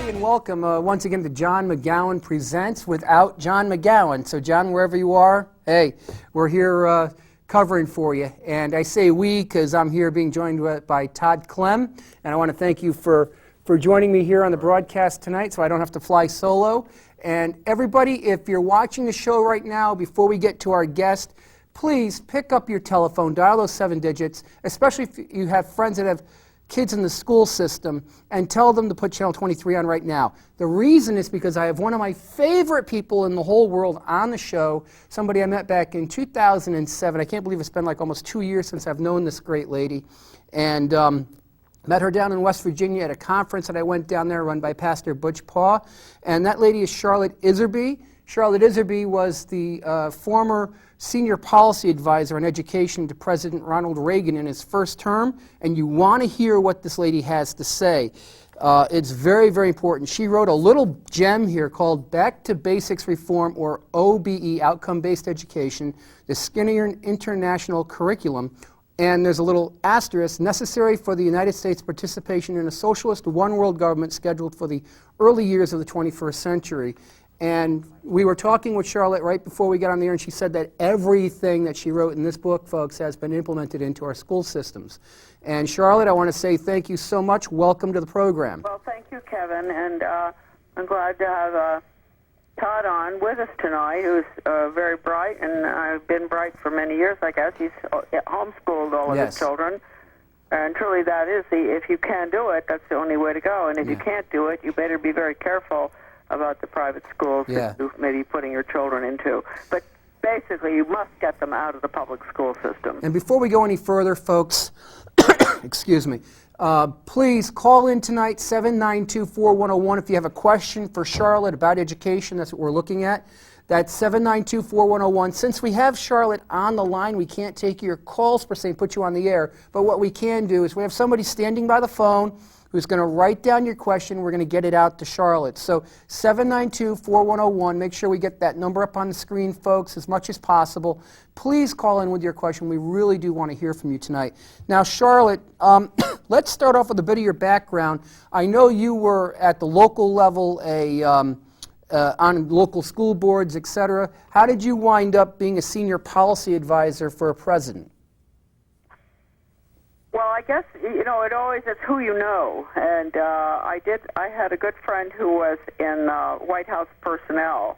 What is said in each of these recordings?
and welcome once again to John McGowan Presents Without John McGowan. So John, wherever you are, hey, we're here covering for you. And I say we because I'm here being joined by Todd Clem, and I want to thank you for joining me here on the broadcast tonight so I don't have to fly solo. And everybody, if you're watching the show right now, before we get to our guest, please pick up your telephone, dial those 7 digits, especially if you have friends that have kids in the school system, and tell them to put Channel 23 on right now. The reason is because I have one of my favorite people in the whole world on the show, somebody I met back in 2007. I can't believe it's been like almost 2 years since I've known this great lady. And met her down in West Virginia at a conference that I went down there run by Pastor Butch Paw. And that lady is Charlotte Iserbyt. Charlotte Iserbyt was the former senior policy advisor on education to President Ronald Reagan in his first term, and you want to hear what this lady has to say. It's very, very important. She wrote a little gem here called Back to Basics Reform, or OBE, Outcome-Based Education, the Skinner International Curriculum, and there's a little asterisk, necessary for the United States participation in a socialist one-world government scheduled for the early years of the 21st century. And we were talking with Charlotte right before we got on the air, and she said that everything that she wrote in this book, folks, has been implemented into our school systems. And Charlotte, I want to say thank you so much. Welcome to the program. Well, thank you, Kevin, and I'm glad to have Todd on with us tonight, who's very bright, and I've been bright for many years, I guess. He's homeschooled all of his children. And truly that is, if you can do it, that's the only way to go. And if you can't do it, you better be very careful about the private schools that you may be putting your children into. But basically, you must get them out of the public school system. And before we go any further, folks, excuse me, please call in tonight, 792-4101, if you have a question for Charlotte about education. That's what we're looking at. That's 792-4101. Since we have Charlotte on the line, we can't take your calls per se and put you on the air. But what we can do is we have somebody standing by the phone who's going to write down your question. We're going to get it out to Charlotte. So 792-4101. Make sure we get that number up on the screen, folks, as much as possible. Please call in with your question. We really do want to hear from you tonight. Now, Charlotte, let's start off with a bit of your background. I know you were at the local level, on local school boards, etc. How did you wind up being a senior policy advisor for a president? Well, I guess, it always is who you know. And I had a good friend who was in White House personnel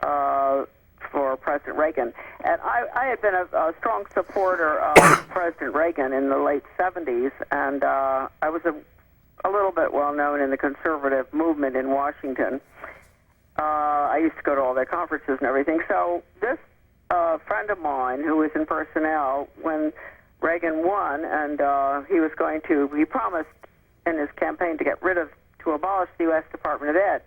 for President Reagan. And I had been a strong supporter of President Reagan in the late 70s, and I was a little bit well known in the conservative movement in Washington. I used to go to all their conferences and everything. So this friend of mine who was in personnel when Reagan won, and he promised in his campaign to abolish the U.S. Department of Ed.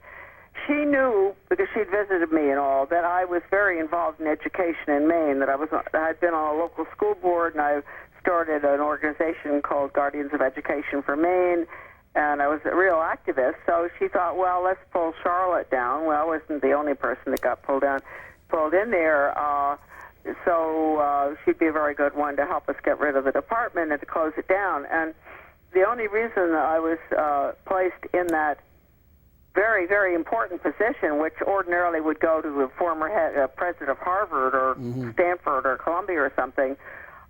She knew, because she'd visited me and all, that I was very involved in education in Maine, that I had been on a local school board, and I started an organization called Guardians of Education for Maine, and I was a real activist. So she thought, well, let's pull Charlotte down. Well, I wasn't the only person that got pulled in there. So she'd be a very good one to help us get rid of the department and to close it down. And the only reason that I was placed in that very, very important position, which ordinarily would go to the former president of Harvard or Stanford or Columbia or something,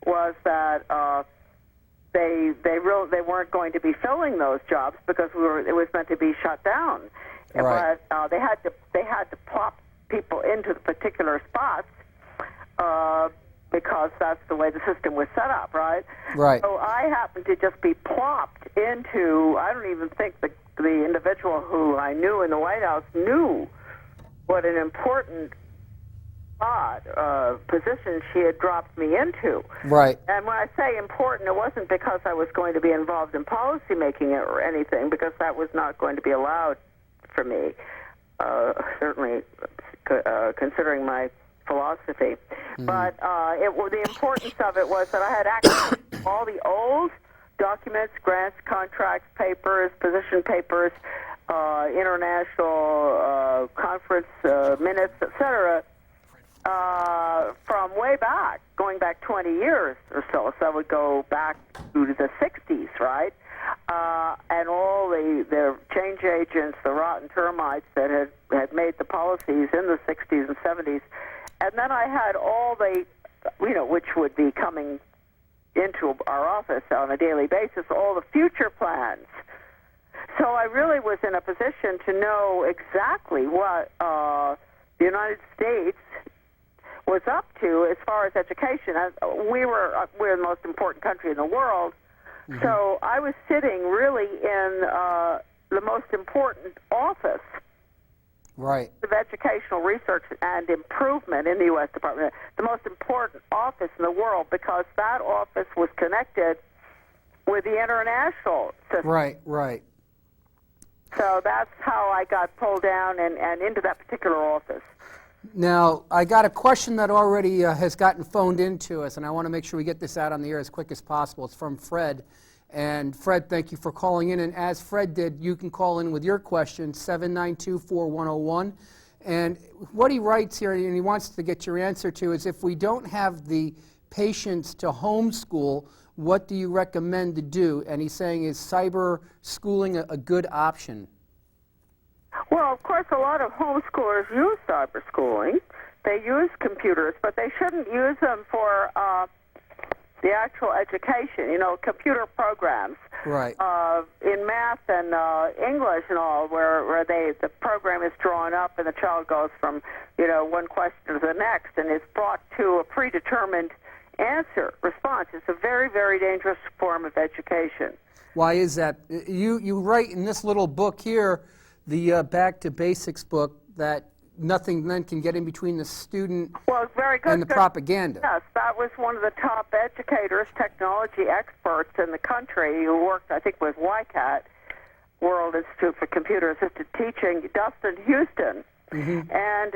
was that they weren't going to be filling those jobs because it was meant to be shut down. Right. But they had to plop people into the particular spots. Because that's the way the system was set up, right? Right. So I happened to just be plopped into, I don't even think the individual who I knew in the White House knew what an important position she had dropped me into. Right. And when I say important, it wasn't because I was going to be involved in policy making or anything, because that was not going to be allowed for me, certainly considering my philosophy. But the importance of it was that I had access to all the old documents, grants, contracts, papers, position papers, international conference minutes, etc., from way back, going back 20 years or so. So I would go back to the 60s, right? And all the changes change agents, the rotten termites that had made the policies in the 60s and 70s. And then I had all the, which would be coming into our office on a daily basis, all the future plans. So I really was in a position to know exactly what the United States was up to as far as education. We're the most important country in the world, so I was sitting really in the most important office of educational research and improvement in the U.S. Department, the most important office in the world, because that office was connected with the international system. Right. So that's how I got pulled down and into that particular office. Now, I got a question that already has gotten phoned into us, and I want to make sure we get this out on the air as quick as possible. It's from Fred. And Fred, thank you for calling in. And as Fred did, you can call in with your question, 792-4101. And what he writes here, and he wants to get your answer to, is if we don't have the patience to homeschool, what do you recommend to do? And he's saying, is cyber schooling a good option? Well, of course, a lot of homeschoolers use cyber schooling. They use computers, but they shouldn't use them for the actual education, computer programs. Right. In math and English and all, where the program is drawn up and the child goes from, one question to the next and is brought to a predetermined response. It's a very, very dangerous form of education. Why is that? You write in this little book here, the Back to Basics book, that nothing then can get in between the student and the propaganda. Yes, that was one of the top educators, technology experts in the country who worked, I think, with WICAT, World Institute for Computer Assisted Teaching, Dustin Houston. And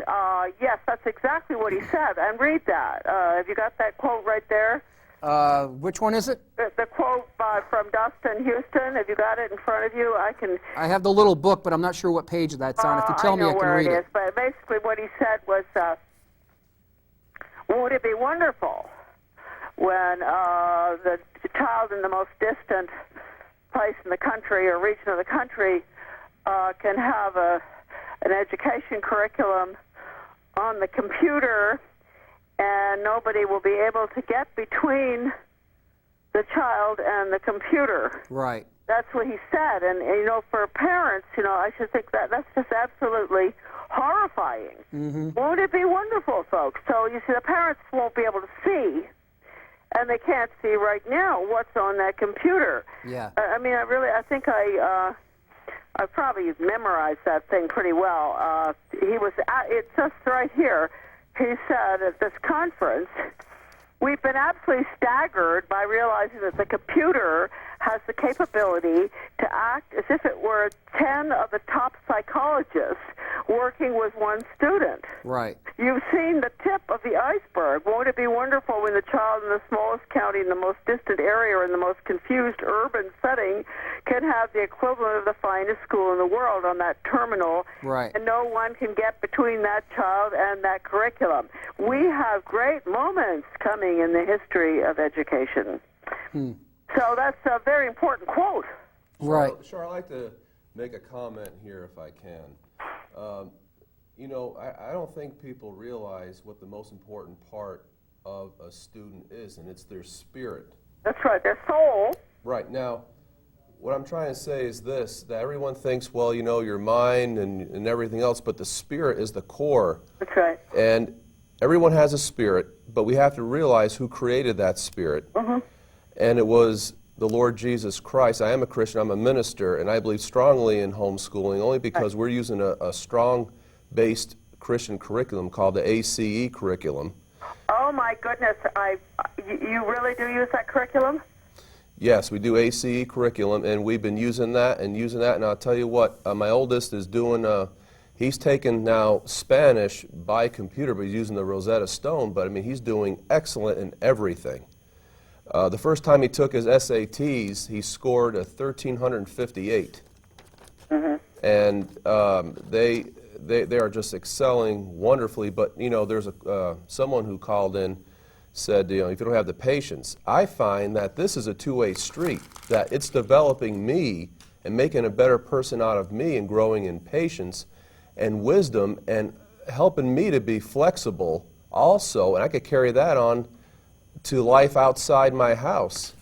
yes, that's exactly what he said. And read that. Have you got that quote right there? Which one is it? The quote from Dustin Houston. Have you got it in front of you? I have the little book, but I'm not sure what page that's on. If you tell me, I can read it. I know where it is. But basically what he said was, would it be wonderful when the child in the most distant place in the country or region of the country can have an education curriculum on the computer, and nobody will be able to get between the child and the computer. Right. That's what he said. And for parents, I should think that's just absolutely horrifying. Won't it be wonderful, folks? So, you see, the parents won't be able to see, and they can't see right now what's on that computer. Yeah. I think I probably memorized that thing pretty well. It's just right here. He said at this conference, we've been absolutely staggered by realizing that the computer has the capability to act as if it were 10 of the top psychologists working with one student. Right. You've seen the tip of the iceberg. Won't it be wonderful when the child in the smallest county, in the most distant area, or in the most confused urban setting can have the equivalent of the finest school in the world on that terminal, right, and no one can get between that child and that curriculum? We have great moments coming in the history of education. So that's a very important quote. Right. Sure, I'd like to make a comment here if I can. I don't think people realize what the most important part of a student is, and it's their spirit. That's right, their soul. Right. Now, what I'm trying to say is this, that everyone thinks, well, your mind and everything else, but the spirit is the core. That's right. And everyone has a spirit, but we have to realize who created that spirit. And it was the Lord Jesus Christ. I am a Christian, I'm a minister, and I believe strongly in homeschooling only because we're using a strong-based Christian curriculum called the ACE curriculum. Oh my goodness, you really do use that curriculum? Yes, we do ACE curriculum, and we've been using that, and I'll tell you what, my oldest is doing, he's taken now Spanish by computer, but he's using the Rosetta Stone, but he's doing excellent in everything. The first time he took his SATs, he scored a 1,358. And they are just excelling wonderfully. But, there's someone who called in, said, if you don't have the patience. I find that this is a two-way street, that it's developing me and making a better person out of me and growing in patience and wisdom and helping me to be flexible also, and I could carry that on to life outside my house.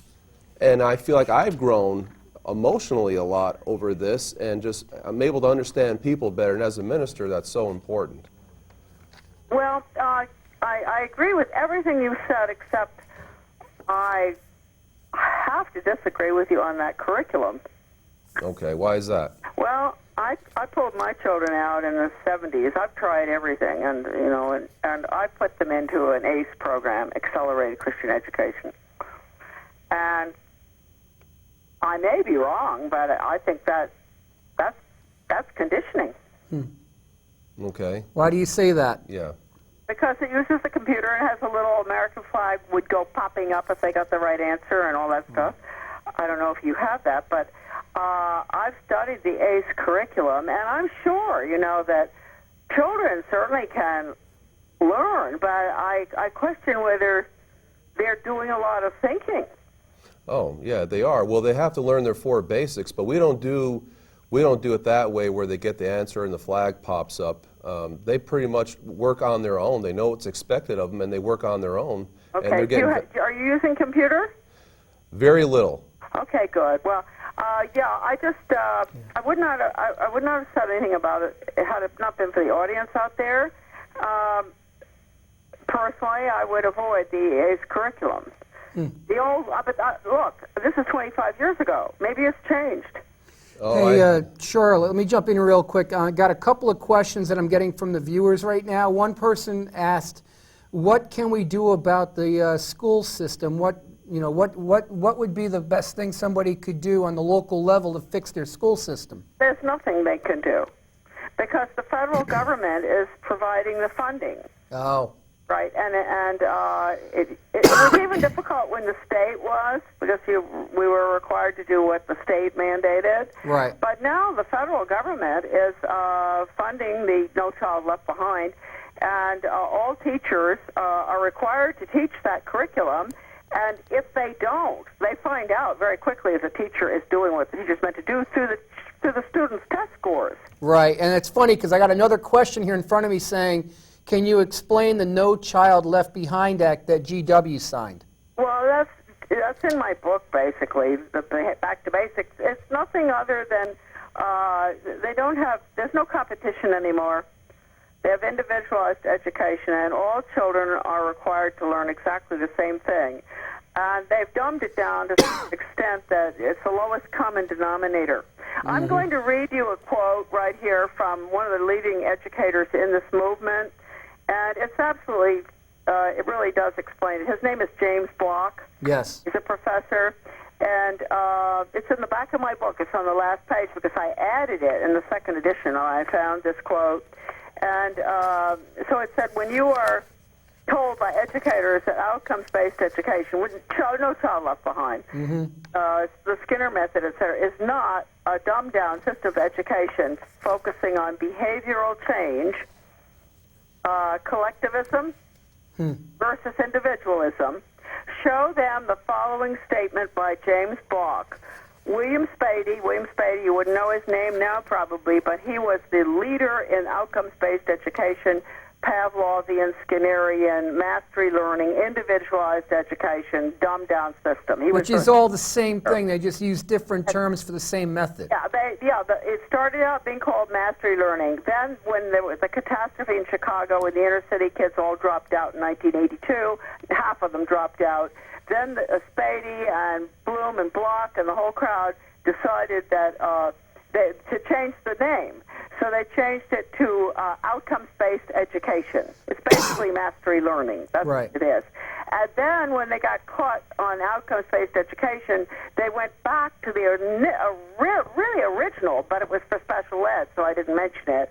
And I feel like I've grown emotionally a lot over this, and just I'm able to understand people better, and as a minister, that's so important. Well, I agree with everything you said, except I have to disagree with you on that curriculum. Okay, why is that? Well, I pulled my children out in the 70s. I've tried everything, and and I put them into an ACE program, Accelerated Christian Education. And I may be wrong, but I think that's conditioning. Okay. Why do you say that? Yeah. Because it uses the computer and has a little American flag would go popping up if they got the right answer and all that stuff. I don't know if you have that, but I've studied the ACE curriculum, and I'm sure, that children certainly can learn, but I question whether they're doing a lot of thinking. Oh, yeah, they are. Well, they have to learn their 4 basics, but we don't do it that way where they get the answer and the flag pops up. They pretty much work on their own. They know what's expected of them, and they work on their own. Okay. And they're getting Are you using computer? very little. Okay, good. Well, I just I would not have said anything about it had it not been for the audience out there. Personally, I would avoid the ACE curriculum. The old, look, this is 25 years ago. Maybe it's changed. Oh, Hey, Charlotte, let me jump in real quick. I got a couple of questions that I'm getting from the viewers right now. One person asked, what can we do about the school system? What would be the best thing somebody could do on the local level to fix their school system? There's nothing they can do because the federal government is providing the funding. Oh. Right, and it was even difficult when the state was, because we were required to do what the state mandated. Right. But now the federal government is funding the No Child Left Behind, and all teachers are required to teach that curriculum. And if they don't, they find out very quickly if the teacher is doing what the teacher's meant to do through the students' test scores. Right, and it's funny because I got another question here in front of me saying, can you explain the No Child Left Behind Act that GW signed? Well, that's in my book, basically, the Back to Basics. It's nothing other than there's no competition anymore. They have individualized education, and all children are required to learn exactly the same thing. And they've dumbed it down to the extent that it's the lowest common denominator. I'm going to read you a quote right here from one of the leading educators in this movement. And it's absolutely, it really does explain it. His name is James Block. Yes. He's a professor. And it's in the back of my book. It's on the last page because I added it in the second edition. I found this quote. And so it said, when you are told by educators that outcomes-based education, no child left behind, the Skinner method, etc., is not a dumbed-down system of education focusing on behavioral change, collectivism versus individualism, show them the following statement by James Block. William Spady, you wouldn't know his name now probably, but he was the leader in outcomes-based education, Pavlovian, Skinnerian, mastery learning, individualized education, dumbed-down system. Which is all the same thing. They just use different terms for the same method. It started out being called mastery learning. Then when there was a catastrophe in Chicago when the inner city kids all dropped out in 1982, half of them dropped out. Then Spady and Bloom and Block and the whole crowd decided that to change the name. So they changed it to outcomes-based education. It's basically mastery learning. That's right. what it is. And then when they got caught on outcomes-based education, they went back to the really original, but it was for special ed, so I didn't mention it,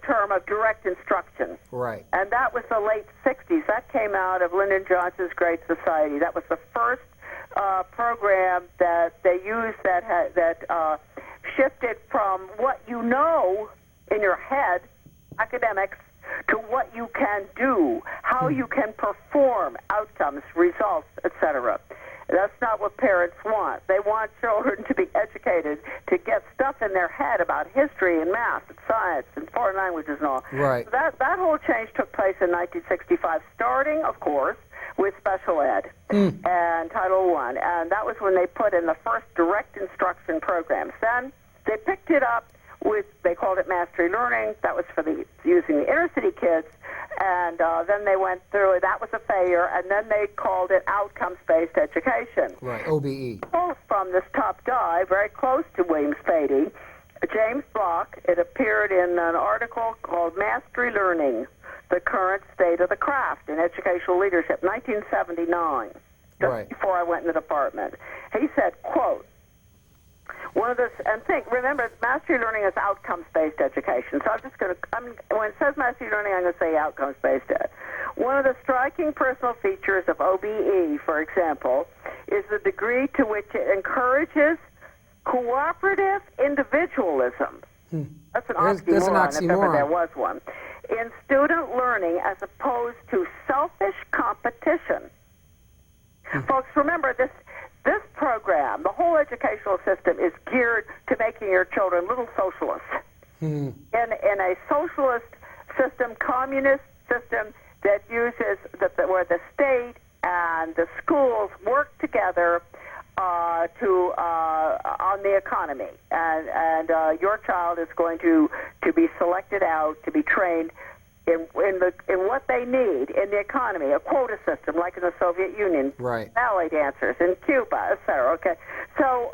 term of direct instruction. Right. And that was the late 60s. That came out of Lyndon Johnson's Great Society. That was the first program that they used that shifted from what you know in your head, academics, to what you can do, how you can perform, outcomes, results, etc. That's not what parents want. They want children to be educated, to get stuff in their head about history and math and science and foreign languages and all. Right. So that whole change took place in 1965, starting, of course, with special ed and Title I. And that was when they put in the first direct instruction programs. Then they picked it up with, they called it mastery learning. That was for using the inner city kids. And then they went through, that was a failure, and then they called it outcomes-based education. Right, OBE. Quote from this top guy, very close to William Spady, James Block. It appeared in an article called Mastery Learning, the Current State of the Craft in Educational Leadership, 1979, just before I went in the department. He said, quote, remember, mastery learning is outcomes-based education. So I'm just going to, when it says mastery learning, I'm going to say outcomes-based ed. One of the striking personal features of OBE, for example, is the degree to which it encourages cooperative individualism. That's an oxymoron, if ever there was one. In student learning as opposed to selfish competition. Folks, remember this program, the whole educational system is geared to making your children little socialists. In a socialist system, communist system that uses, where the state and the schools work together on the economy, and your child is going to be selected out to be trained in what they need in the economy, a quota system like in the Soviet Union, ballet dancers in Cuba, etc. Okay, so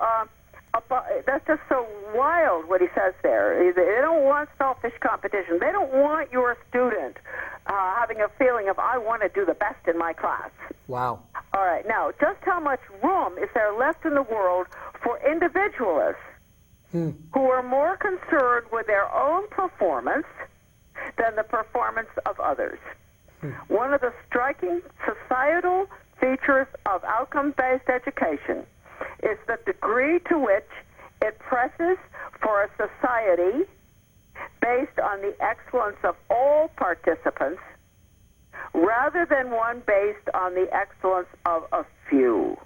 that's just so wild what he says there. They don't want selfish competition. They don't want your student having a feeling of, I want to do the best in my class. Wow. All right, now, just how much room is there left in the world for individualists who are more concerned with their own performance than the performance of others? One of the striking societal features of outcome-based education is the degree to which it presses for a society based on the excellence of all participants rather than one based on the excellence of a few.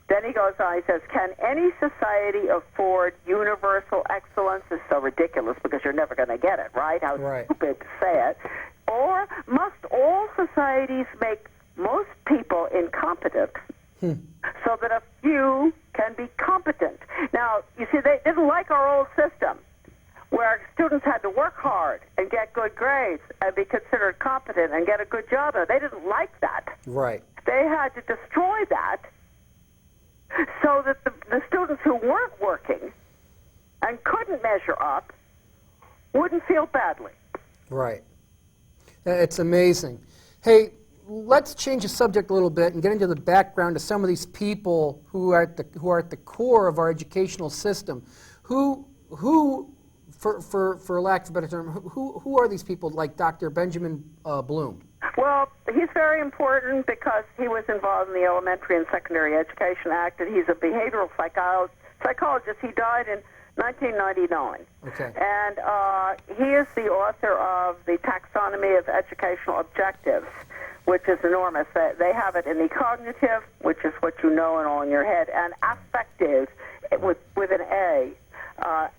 Then he goes on, he says, can any society afford universal excellence? It's so ridiculous because you're never going to get it, right? How stupid to say it. Or must all societies make most people incompetent so that a few can be competent? Now, you see, they didn't like our old system where students had to work hard and get good grades and be considered competent and get a good job. They didn't like that. Right. They had to destroy that so that the students who weren't working and couldn't measure up wouldn't feel badly. Right. It's amazing. Hey, let's change the subject a little bit and get into the background of some of these people who are at the core of our educational system. Who for lack of a better term, who are these people like Dr. Benjamin Bloom? Well, he's very important because he was involved in the Elementary and Secondary Education Act, and he's a behavioral psychologist. He died in 1999. Okay. And he is the author of the Taxonomy of Educational Objectives, which is enormous. They have it in the cognitive, which is what you know and all in your head, and affective, with an A,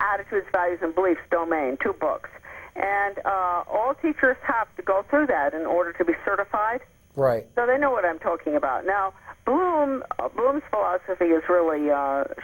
attitudes, values, and beliefs domain, 2 books. And all teachers have to go through that in order to be certified. Right. So they know what I'm talking about. Now, Bloom's philosophy is really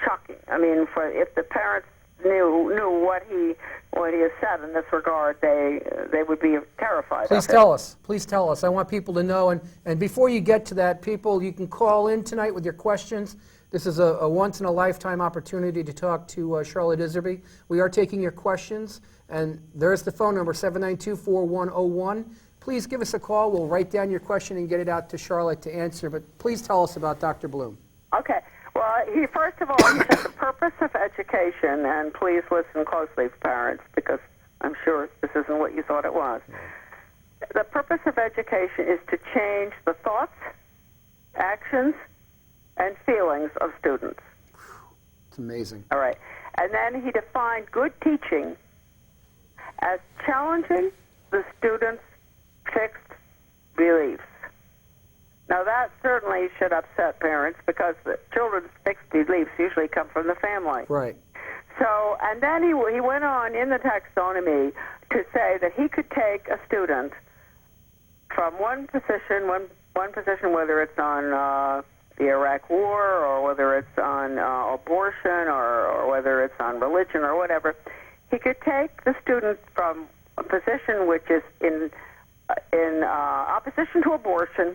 shocking. I mean, if the parents knew what he has said in this regard, they would be terrified. Please tell us. Please tell us. I want people to know. And before you get to that, people, you can call in tonight with your questions. This is a once-in-a-lifetime opportunity to talk to Charlotte Iserbyt. We are taking your questions, and there's the phone number, 792-4101. Please give us a call. We'll write down your question and get it out to Charlotte to answer. But please tell us about Dr. Bloom. Okay. Well, first of all, he said the purpose of education, and please listen closely, parents, because I'm sure this isn't what you thought it was. The purpose of education is to change the thoughts, actions, and feelings of students. It's amazing. All right. And then he defined good teaching as challenging the students' fixed beliefs. Now, that certainly should upset parents because the children's fixed beliefs usually come from the family. Right. So, and then he went on in the taxonomy to say that he could take a student from one position, whether it's on the Iraq War or whether it's on abortion or whether it's on religion or whatever. He could take the student from a position which is in opposition to abortion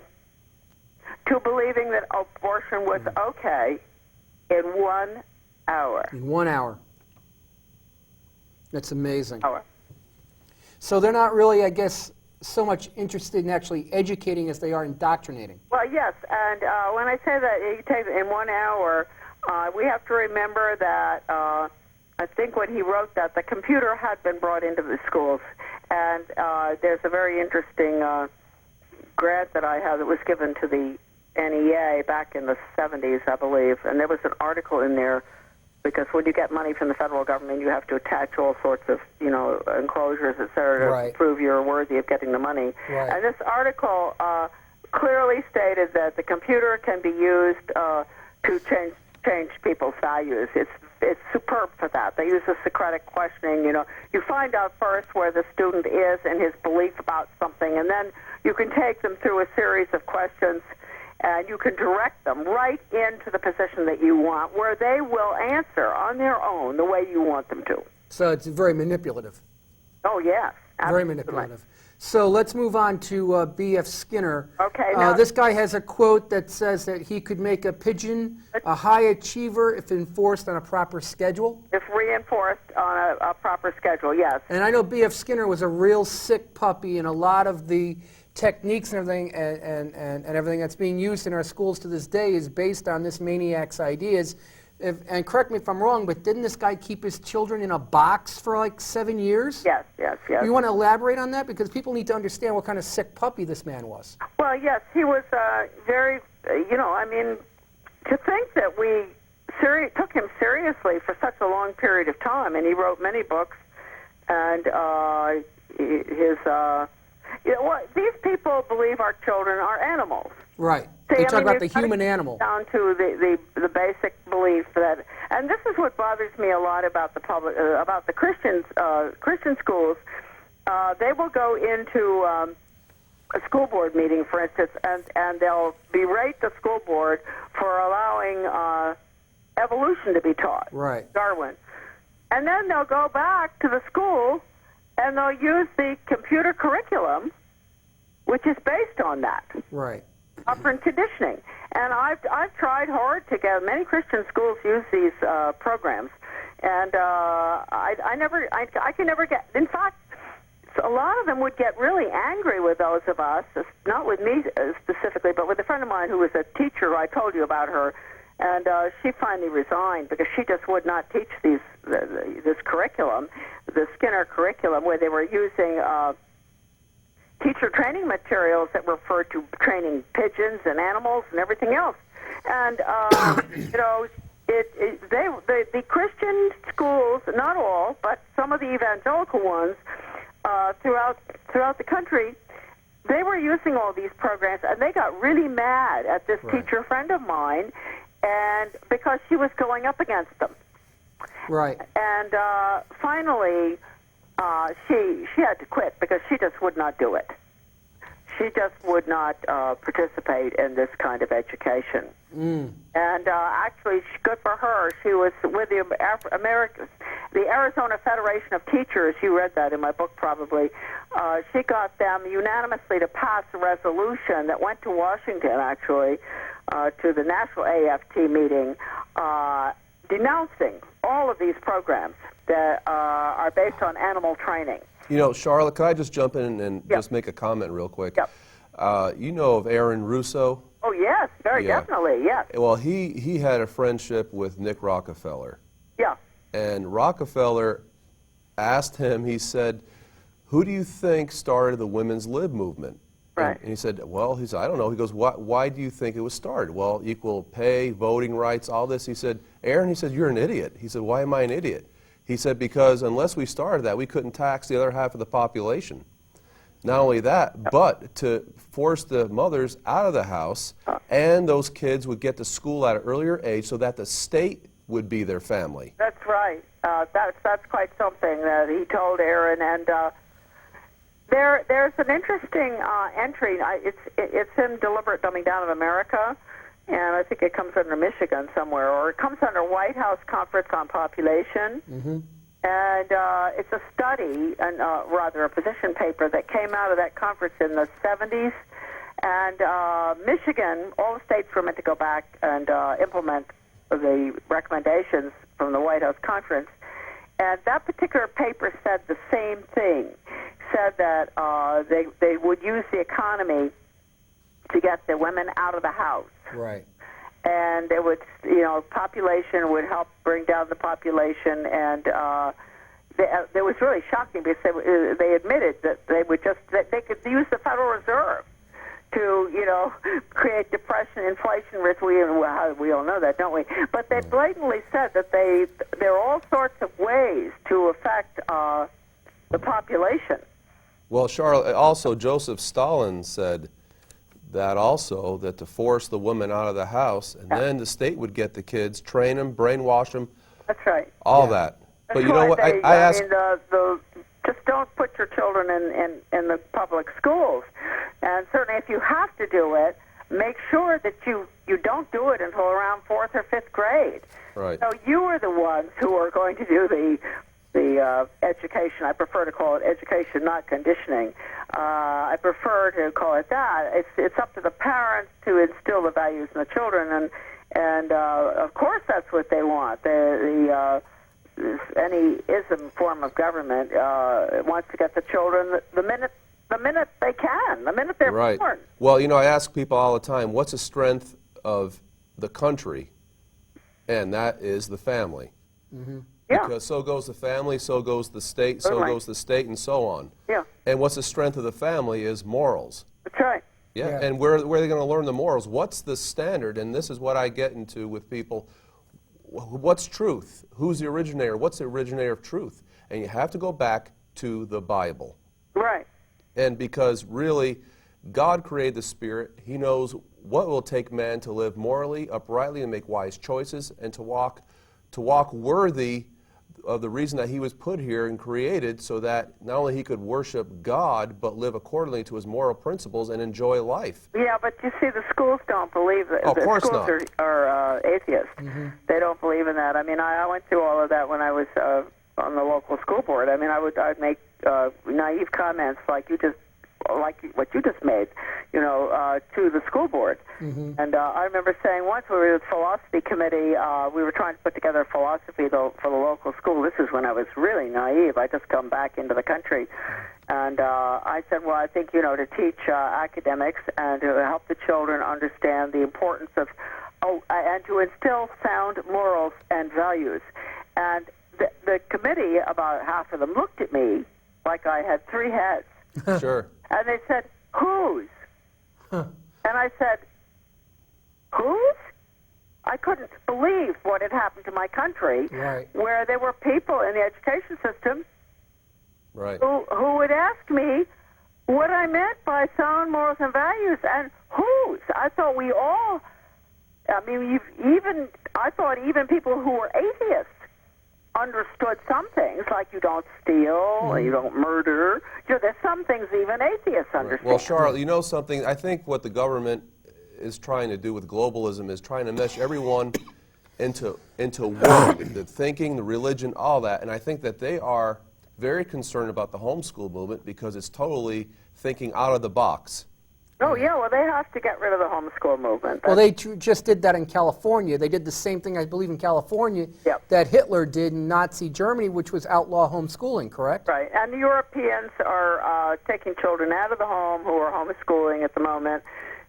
to believing that abortion was okay in 1 hour. In 1 hour. That's amazing. Hour. So they're not really, I guess, so much interested in actually educating as they are indoctrinating. Well, yes, and when I say that you take it in 1 hour, we have to remember that I think when he wrote that, the computer had been brought into the schools, and there's a very interesting grant that I have that was given to the NEA back in the 70s, I believe, and there was an article in there because when you get money from the federal government, you have to attach all sorts of, enclosures, et cetera, to prove you're worthy of getting the money. Right. And this article clearly stated that the computer can be used to change people's values. It's superb for that. They use the Socratic questioning. You find out first where the student is and his belief about something, and then you can take them through a series of questions, and you can direct them right into the position that you want, where they will answer on their own the way you want them to. So it's very manipulative. Oh, yes. Absolutely. Very manipulative. So let's move on to B.F. Skinner. Okay. Now, this guy has a quote that says that he could make a pigeon a high achiever if enforced on a proper schedule. If reinforced on a proper schedule, yes. And I know B.F. Skinner was a real sick puppy, and a lot of the techniques and everything and everything that's being used in our schools to this day is based on this maniac's ideas. And correct me if I'm wrong, but didn't this guy keep his children in a box for like 7 years? Yes. You want to elaborate on that? Because people need to understand what kind of sick puppy this man was. Well, yes, he was very, to think that we took him seriously for such a long period of time, and he wrote many books, and these people believe our children are animals. Right. They talk about the human animal. Down to the basic belief that, and this is what bothers me a lot about the Christian schools. They will go into a school board meeting, for instance, and they'll berate the school board for allowing evolution to be taught. Right. Darwin. And then they'll go back to the school and they'll use the computer curriculum, which is based on that. Right. Operant conditioning. And I've tried hard to get many Christian schools use these programs, and I can never get. In fact, a lot of them would get really angry with those of us, not with me specifically, but with a friend of mine who was a teacher. I told you about her, and she finally resigned because she just would not teach this curriculum, the Skinner curriculum, where they were using teacher training materials that referred to training pigeons and animals and everything else. And, the Christian schools, not all, but some of the evangelical ones throughout the country, they were using all these programs, and they got really mad at this teacher friend of mine, and because she was going up against them. Right. And finally, she had to quit because she just would not do it. She just would not participate in this kind of education. And actually, good for her. She was with the Arizona Federation of Teachers. You read that in my book, probably. She got them unanimously to pass a resolution that went to Washington, actually, to the National AFT meeting, denouncing all of these programs that are based on animal training. Charlotte, could I just jump in and just make a comment real quick? Yep. You know of Aaron Russo? Oh, yes, very definitely, yes. Well, he had a friendship with Nick Rockefeller. Yeah. And Rockefeller asked him, he said, who do you think started the women's lib movement? Right. And he said, I don't know. He goes, why do you think it was started? Well, equal pay, voting rights, all this. He said, Aaron, you're an idiot. He said, why am I an idiot? He said, because unless we started that, we couldn't tax the other half of the population. Not only that, but to force the mothers out of the house, and those kids would get to school at an earlier age so that the state would be their family. That's right. That's quite something that he told Aaron. And there's an interesting entry. It's in Deliberate Dumbing Down of America, and I think it comes under Michigan somewhere, or it comes under White House Conference on Population. Mm-hmm. And it's a study, and rather a position paper that came out of that conference in the 70s. And Michigan, all the states were meant to go back and implement the recommendations from the White House Conference. And that particular paper said the same thing, said that they would use the economy to get the women out of the house. Right. And it would, population would help bring down the population, and it was really shocking because they admitted that they could use the Federal Reserve to, create depression, inflation risk. We all know that, don't we? But they blatantly said that there are all sorts of ways to affect the population. Well, Charlotte, also Joseph Stalin said that to force the women out of the house, and then the state would get the kids, train them, brainwash them. That's right. All that. That's But you know what? I ask. mean, just don't put your children in the public schools. And certainly if you have to do it, make sure that you don't do it until around 4th or 5th grade. Right. So you are the ones who are going to do the education. I prefer to call it education, not conditioning. I prefer to call it that. It's up to the parents to instill the values in the children, and of course that's what they want. Any ism form of government wants to get the children the minute they can, the minute they're Right. born. Well, I ask people all the time, what's the strength of the country? And that is the family. Mm-hmm. Yeah. Because so goes the family, so goes the state, so Certainly. goes the state, and so on. Yeah, And what's the strength of the family is morals. that's right. Yeah. Yeah. And where are they going to learn the morals? What's the standard? And this is what I get into with people. What's truth? Who's the originator? What's the originator of truth? And you have to go back to the Bible. Right. And because really, God created the Spirit. He knows what will take man to live morally, uprightly, and make wise choices, and to walk worthy of the reason that he was put here and created, so that not only he could worship God, but live accordingly to his moral principles and enjoy life. Yeah, but you see, the schools don't believe that. Of The course schools not. are atheists. Mm-hmm. They don't believe in that. I mean, I went through all of that when I was on the local school board. I mean, I'd make naive comments like what you just made, to the school board. Mm-hmm. And I remember saying once we were with the philosophy committee, we were trying to put together philosophy for the local school. This is when I was really naive. I just come back into the country. And I said, well, I think, to teach academics and to help the children understand the importance of, and to instill sound morals and values. And the committee, about half of them, looked at me like I had three heads. Sure. And they said, whose? Huh. And I said, whose? I couldn't believe what had happened to my country, Right. where there were people in the education system Right. who would ask me what I meant by sound morals and values, and whose? I thought we all, I mean, I thought even people who were atheists understood some things, like you don't steal, or you don't murder. There's some things even atheists understand. Well, Charlotte, you know something? I think what the government is trying to do with globalism is trying to mesh everyone into one, the thinking, the religion, all that. And I think that they are very concerned about the homeschool movement because it's totally thinking out of the box. Oh, yeah, well, they have to get rid of the homeschool movement. Well, they just did that in California. They did the same thing, I believe, in California Yep. that Hitler did in Nazi Germany, which was outlaw homeschooling, correct? Right, and the Europeans are taking children out of the home who are homeschooling at the moment.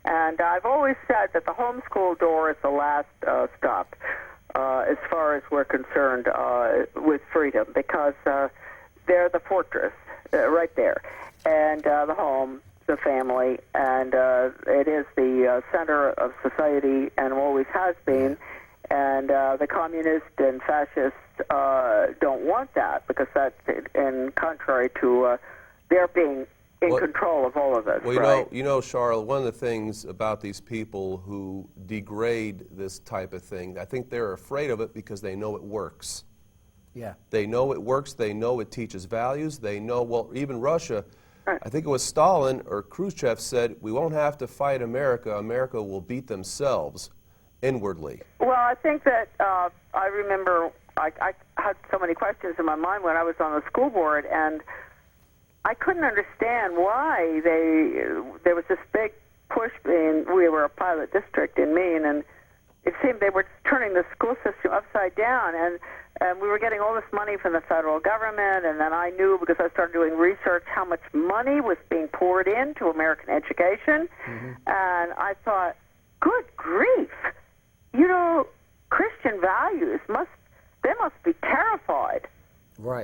And I've always said that the homeschool door is the last stop as far as we're concerned with freedom, because they're the fortress right there. And the home, the family, and it is the center of society and always has been. And the communists and fascists don't want that, because that's in contrary to their being in control of all of this, well, right? you know, Charlotte, one of the things about these people who degrade this type of thing, I think they're afraid of it because they know it works. Yeah. They know it works. They know it teaches values. They know, well, even Russia, I think it was Stalin or Khrushchev said, we won't have to fight America. America will beat themselves inwardly. Well, I think that I remember I had so many questions in my mind when I was on the school board, and I couldn't understand why there was this big push. We were a pilot district in Maine, and it seemed they were turning the school system upside down, and we were getting all this money from the federal government, and then I knew, because I started doing research, how much money was being poured into American education, and I thought, good grief, you know, Christian values must be terrified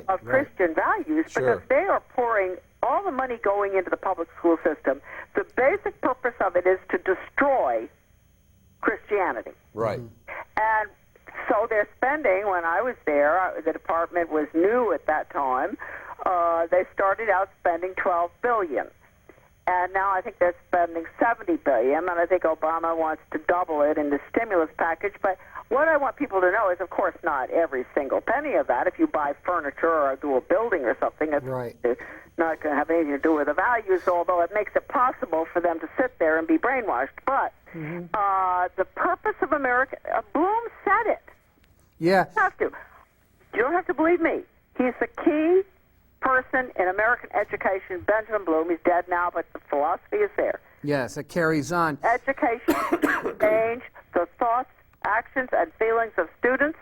of Christian values, because they are pouring all the money going into the public school system. The basic purpose of it is to destroy Christianity. Right. And so they're spending, when I was there, the department was new at that time, they started out spending $12 billion. And now I think they're spending $70 billion, and I think Obama wants to double it in the stimulus package. But what I want people to know is, of course, not every single penny of that. If you buy furniture or do a building or something, it's not going to have anything to do with the values, although it makes it possible for them to sit there and be brainwashed. But the purpose of America, Bloom said it. Yeah. You don't have to believe me. He's the key person in American education, Benjamin Bloom. He's dead now, but the philosophy is there. Yes, it carries on. Education change the thoughts, actions, and feelings of students,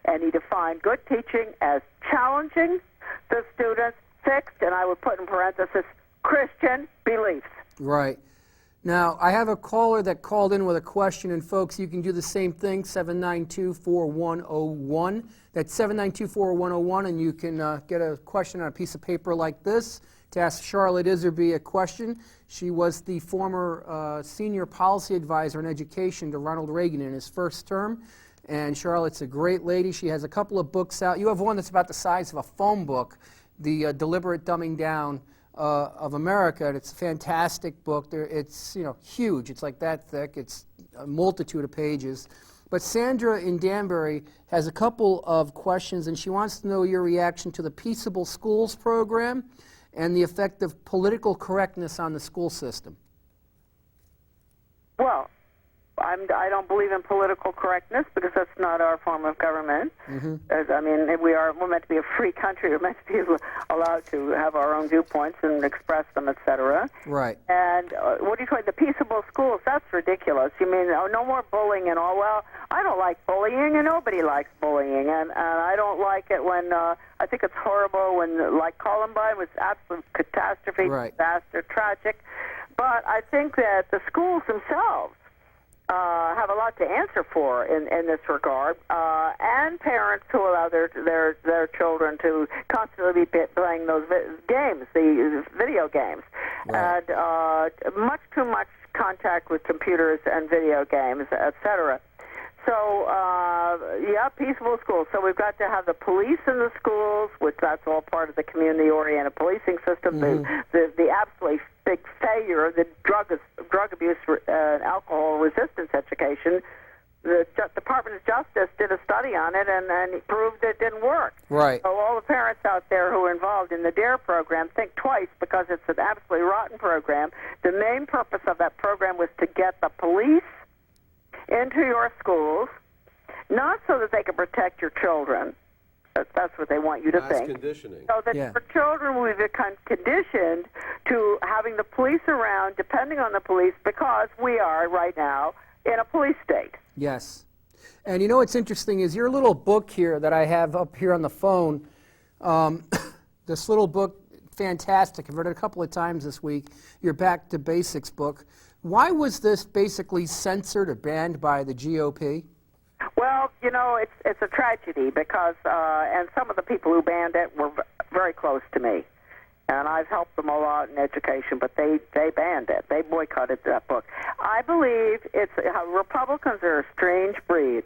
and he defined good teaching as challenging the students' fixed, and I would put in parenthesis, Christian beliefs. Right. Now, I have a caller that called in with a question, and folks, you can do the same thing, 792-4101. That's 792-4101, and you can get a question on a piece of paper like this to ask Charlotte Iserbyt a question. She was the former senior policy advisor in education to Ronald Reagan in his first term, and Charlotte's a great lady. She has a couple of books out. You have one that's about the size of a phone book, The Deliberate Dumbing Down of America, and it's a fantastic book. It's huge. It's like that thick. It's a multitude of pages. But Sandra in Danbury has a couple of questions, and she wants to know your reaction to the Peaceable Schools program and the effect of political correctness on the school system. Well, I don't believe in political correctness, because that's not our form of government. We're meant to be a free country. We're meant to be allowed to have our own viewpoints and express them, etc. Right. And what do you call it? The peaceable schools? That's ridiculous. You mean no more bullying and all? Well, I don't like bullying, and nobody likes bullying, and I don't like it when I think it's horrible when, like Columbine, was absolute catastrophe, disaster, tragic. But I think that the schools themselves have a lot to answer for in this regard, and parents who allow their children to constantly be playing those games, the video games, and much too much contact with computers and video games, etc. So, peaceful schools. So we've got to have the police in the schools, which that's all part of the community-oriented policing system. The absolutely big failure, the drug abuse and alcohol resistance education. The Department of Justice did a study on it, and it proved it didn't work. Right. So all the parents out there who are involved in the DARE program think twice, because it's an absolutely rotten program. The main purpose of that program was to get the police into your schools, not so that they can protect your children. That's what they want you to think. Conditioning. So that your children will become conditioned to having the police around, depending on the police, because we are right now in a police state. Yes. And you know what's interesting is your little book here that I have up here on the phone, this little book, fantastic. I've read it a couple of times this week, your Back to Basics book. Why was this basically censored or banned by the GOP? Well, it's a tragedy, because and some of the people who banned it were very close to me, and I've helped them a lot in education, but they banned it. They boycotted that book. I believe Republicans are a strange breed.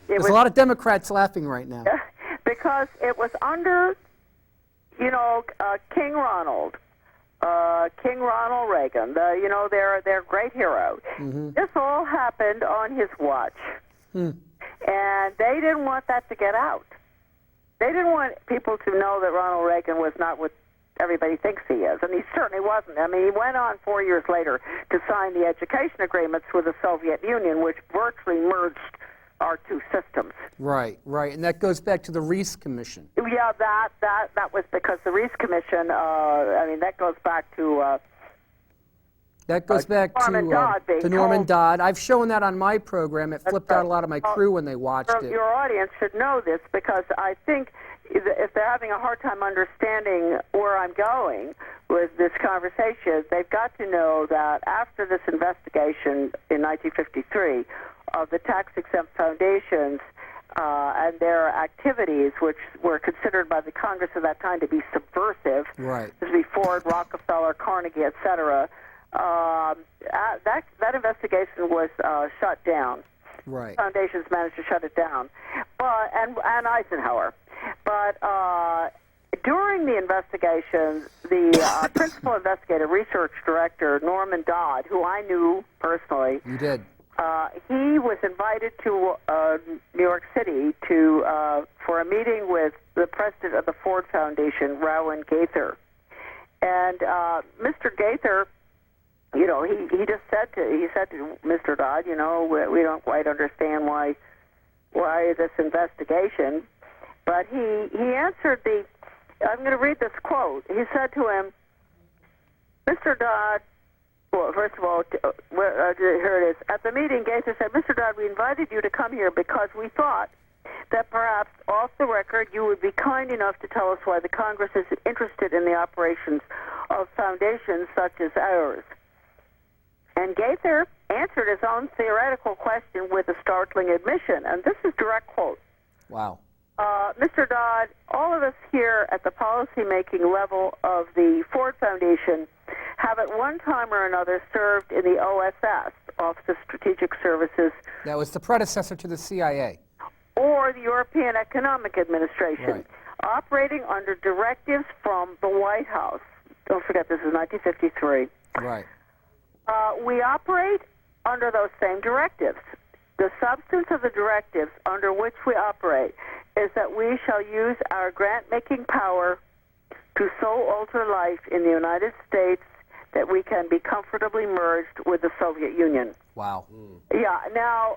There's a lot of Democrats laughing right now. Because it was under, King Ronald, King Ronald Reagan, their great hero. This all happened on his watch. And they didn't want that to get out. They didn't want people to know that Ronald Reagan was not what everybody thinks he is, and he certainly wasn't. I mean, he went on 4 years later to sign the education agreements with the Soviet Union, which virtually merged our two systems. Right, and that goes back to the Reese Commission. Yeah, that was because the Reese Commission, that goes back to... Norman Dodd to Norman Dodd. I've shown that on my program. It flipped out a lot of my crew when they watched it. Your audience should know this, because I think if they're having a hard time understanding where I'm going with this conversation, they've got to know that after this investigation in 1953 of the tax-exempt foundations and their activities, which were considered by the Congress at that time to be subversive, right. This would be Ford, Rockefeller, Carnegie, etc., that investigation was shut down. Right. Foundations managed to shut it down, and Eisenhower. But during the investigation, the principal investigative research director, Norman Dodd, who I knew personally, you did. He was invited to New York City for a meeting with the president of the Ford Foundation, Rowan Gaither, and Mr. Gaither. He just said to Mr. Dodd, we don't quite understand why this investigation, but he answered I'm going to read this quote. He said to him, Mr. Dodd, well, first of all, here it is. At the meeting, Gaither said, Mr. Dodd, we invited you to come here because we thought that perhaps off the record you would be kind enough to tell us why the Congress is interested in the operations of foundations such as ours. And Gaither answered his own theoretical question with a startling admission, and this is direct quote. Wow. Mr. Dodd, all of us here at the policy-making level of the Ford Foundation have at one time or another served in the OSS, Office of Strategic Services. That was the predecessor to the CIA. Or the European Economic Administration, right. Operating under directives from the White House. Don't forget, this is 1953. Right. We operate under those same directives. The substance of the directives under which we operate is that we shall use our grant-making power to so alter life in the United States that we can be comfortably merged with the Soviet Union. Wow. Yeah, now,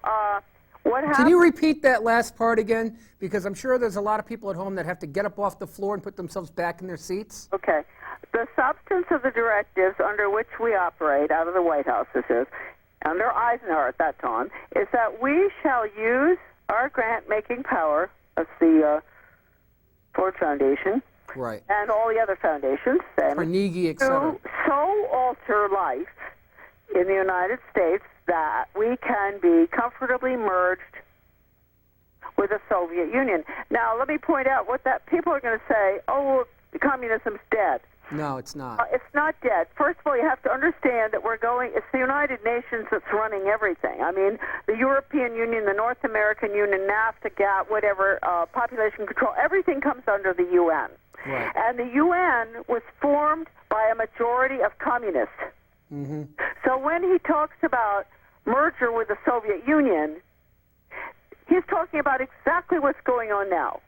what happened... Can you repeat that last part again? Because I'm sure there's a lot of people at home that have to get up off the floor and put themselves back in their seats. Okay. The substance of the directives under which we operate, out of the White House this is, under Eisenhower at that time, is that we shall use our grant-making power, that's the Ford Foundation, right, and all the other foundations, Carnegie, etc., to so alter life in the United States that we can be comfortably merged with the Soviet Union. Now, let me point out what that people are going to say, oh, communism's dead. No, it's not. It's not dead. First of all, you have to understand that it's the United Nations that's running everything. I mean, the European Union, the North American Union, NAFTA, GATT, whatever, population control, everything comes under the UN. Right. And the UN was formed by a majority of communists. Mm-hmm. So when he talks about merger with the Soviet Union, he's talking about exactly what's going on now.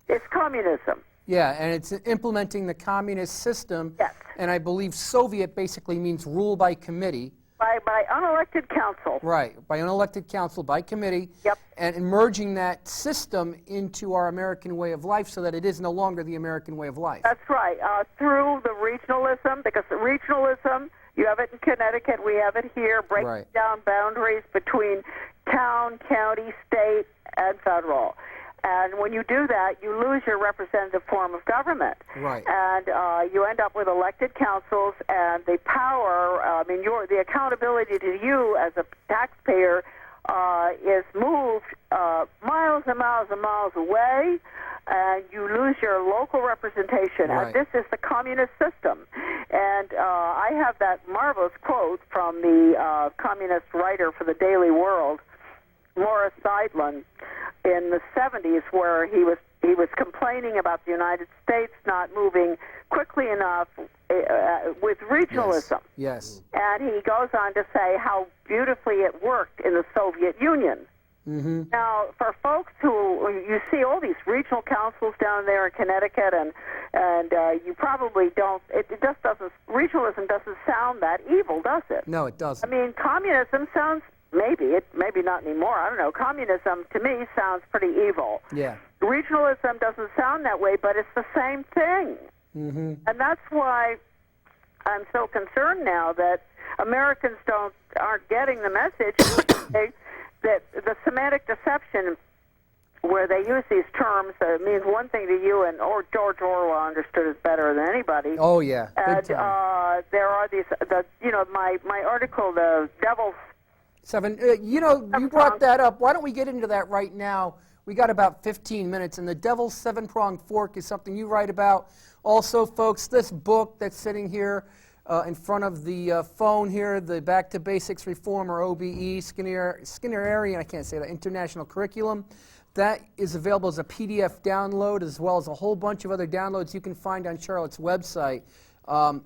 It's communism. Yeah, and it's implementing the communist system. Yes. And I believe Soviet basically means rule by committee. By unelected council. Right, by unelected council, by committee. Yep. And merging that system into our American way of life so that it is no longer the American way of life. That's right. Through the regionalism, because the regionalism, you have it in Connecticut, we have it here, breaking right. down boundaries between town, county, state, and federal. And when you do that, you lose your representative form of government. Right. And you end up with elected councils, and the power, the accountability to you as a taxpayer is moved miles and miles and miles away, and you lose your local representation. Right. And this is the communist system. And I have that marvelous quote from the communist writer for the Daily World, Morris Seidlin, in the 70s, where he was complaining about the United States not moving quickly enough with regionalism. Yes. And he goes on to say how beautifully it worked in the Soviet Union. Mm-hmm. Now, for folks who, you see all these regional councils down there in Connecticut, and you probably don't, it just doesn't, regionalism doesn't sound that evil, does it? No, it doesn't. I mean, communism sounds, maybe not anymore, I don't know. Communism, to me, sounds pretty evil. Yeah. Regionalism doesn't sound that way, but it's the same thing. Mm-hmm. And that's why I'm so concerned now that Americans aren't getting the message that the semantic deception, where they use these terms, means one thing to you, or George Orwell understood it better than anybody. Oh yeah, and big time. There are these, my article, the Devil's Seven. You brought that up. Why don't we get into that right now? We got about 15 minutes, and the Devil's Seven-Pronged Fork is something you write about. Also, folks, this book that's sitting here in front of the phone here, the Back to Basics Reform, or OBE, Skinnerian, I can't say that, International Curriculum, that is available as a PDF download, as well as a whole bunch of other downloads you can find on Charlotte's website.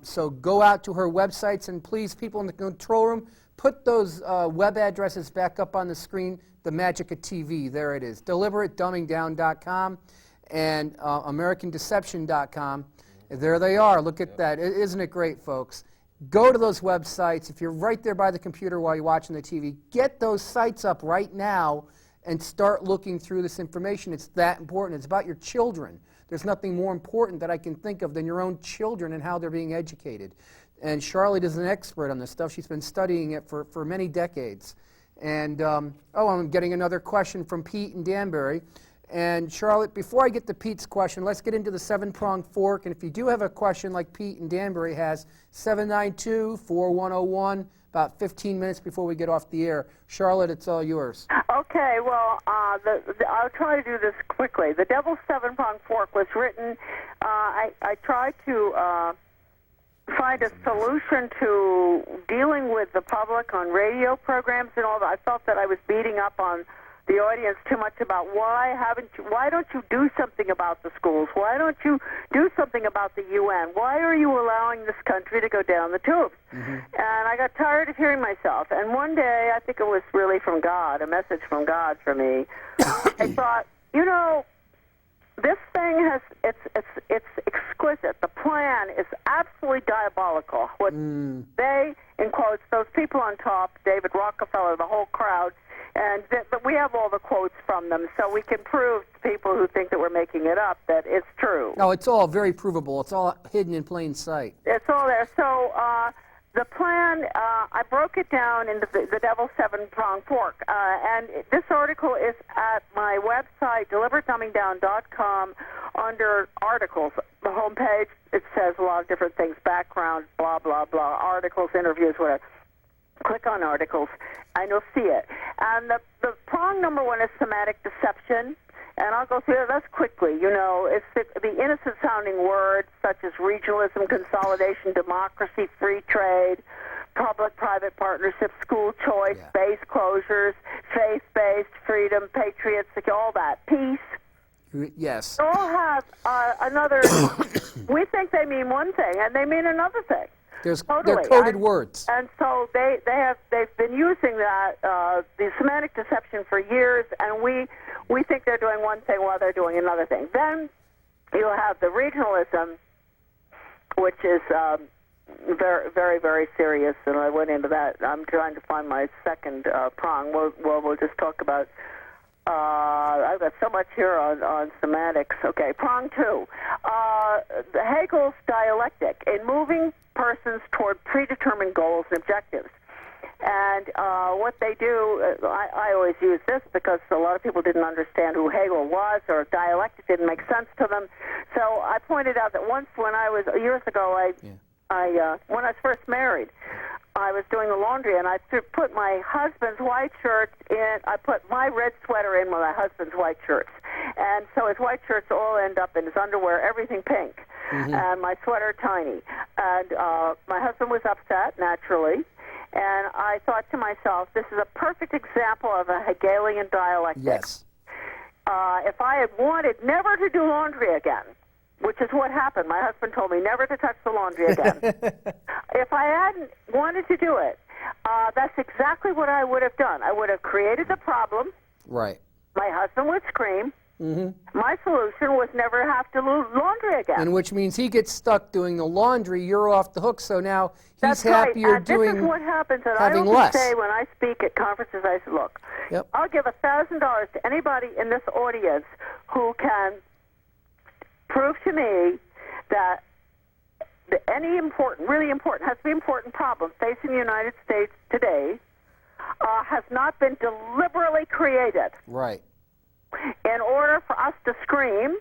So go out to her websites, and please, people in the control room, put those web addresses back up on the screen, the magic of TV. There it is, deliberatedumbingdown.com and americandeception.com. There they are. Look at that. Isn't it great, folks? Go to those websites. If you're right there by the computer while you're watching the TV, get those sites up right now and start looking through this information. It's that important. It's about your children. There's nothing more important that I can think of than your own children and how they're being educated. And Charlotte is an expert on this stuff. She's been studying it for many decades. And, I'm getting another question from Pete in Danbury. And Charlotte, before I get to Pete's question, let's get into the seven-pronged fork. And if you do have a question like Pete in Danbury has, 792-4101, about 15 minutes before we get off the air. Charlotte, it's all yours. Okay, well, I'll try to do this quickly. The Devil's Seven-Pronged Fork was written, I tried to find a solution to dealing with the public on radio programs and all that. I felt that I was beating up on the audience too much about why don't you do something about the schools? Why don't you do something about the UN? Why are you allowing this country to go down the tubes? Mm-hmm. And I got tired of hearing myself. And one day, I think it was really from God, a message from God for me. I thought, this thing it's exquisite. The plan is absolutely diabolical. What they, in quotes, those people on top, David Rockefeller, the whole crowd, and but we have all the quotes from them, so we can prove to people who think that we're making it up that it's true. No, it's all very provable. It's all hidden in plain sight. It's all there. So the plan, I broke it down into the Devil's Seven-Pronged Fork, and this article is at my website, deliberatedumbingdown.com, under articles. The homepage, it says a lot of different things, background, blah, blah, blah, articles, interviews, whatever. Click on articles, and you'll see it. And the prong number one is semantic deception, and I'll go through this quickly. It's the innocent-sounding words such as regionalism, consolidation, democracy, free trade, public-private partnerships, school choice, base closures, faith-based, freedom, patriots, all that, peace. Yes. They all have another. We think they mean one thing, and they mean another thing. They're Totally. coded words. And so they've been using that the semantic deception for years, and we think they're doing one thing while they're doing another thing. Then you'll have the regionalism, which is very, very, very serious, and I went into that. I'm trying to find my second prong. We'll just talk about. I've got so much here on semantics. Okay, prong two. Hegel's dialectic in moving persons toward predetermined goals and objectives. And what they do, I always use this because a lot of people didn't understand who Hegel was, or dialectic didn't make sense to them. So I pointed out that once when I was, years ago, when I was first married, I was doing the laundry, and I put my husband's white shirt in. I put my red sweater in with my husband's white shirts. And so his white shirts all end up in his underwear, everything pink, and my sweater tiny. And my husband was upset, naturally, and I thought to myself, this is a perfect example of a Hegelian dialectic. Yes. If I had wanted never to do laundry again, which is what happened. My husband told me never to touch the laundry again. If I hadn't wanted to do it, that's exactly what I would have done. I would have created the problem. Right. My husband would scream. My solution was never have to do laundry again. And which means he gets stuck doing the laundry, you're off the hook, so now he's That's happier right. And doing this is what happens. And having I always less. say when I speak at conferences, I say, look, Yep. I'll give $1,000 to anybody in this audience who can prove to me that any important, really important, has to be important problem facing the United States today has not been deliberately created Right. in order for us to scream.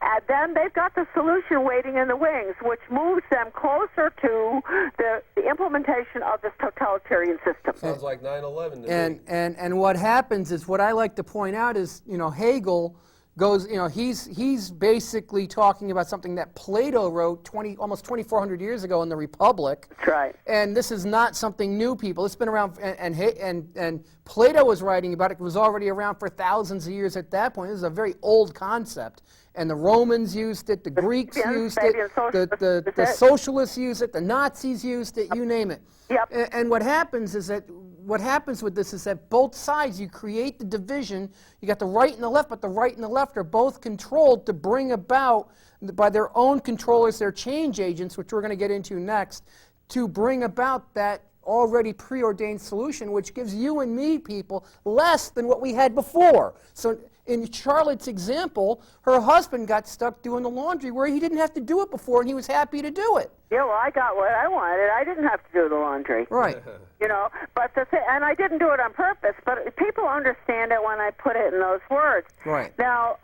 And then they've got the solution waiting in the wings, which moves them closer to the implementation of this totalitarian system. Sounds like 9/11 to me. And what happens is, what I like to point out is, Hegel goes, he's basically talking about something that Plato wrote almost 2,400 years ago in the Republic. That's right. And this is not something new, people. It's been around, and Plato was writing about it. It was already around for thousands of years at that point. This is a very old concept. And the Romans used it, the Greeks used it, the socialists used it, the Nazis used it, you name it. Yep. And what happens with this is that both sides, you create the division. You got the right and the left, but the right and the left are both controlled to bring about, by their own controllers, their change agents, which we're going to get into next, to bring about that already preordained solution, which gives you and me, people, less than what we had before. So in Charlotte's example, her husband got stuck doing the laundry where he didn't have to do it before, and he was happy to do it. Yeah, well, I got what I wanted. I didn't have to do the laundry. Right. But and I didn't do it on purpose, but people understand it when I put it in those words. Right. Now,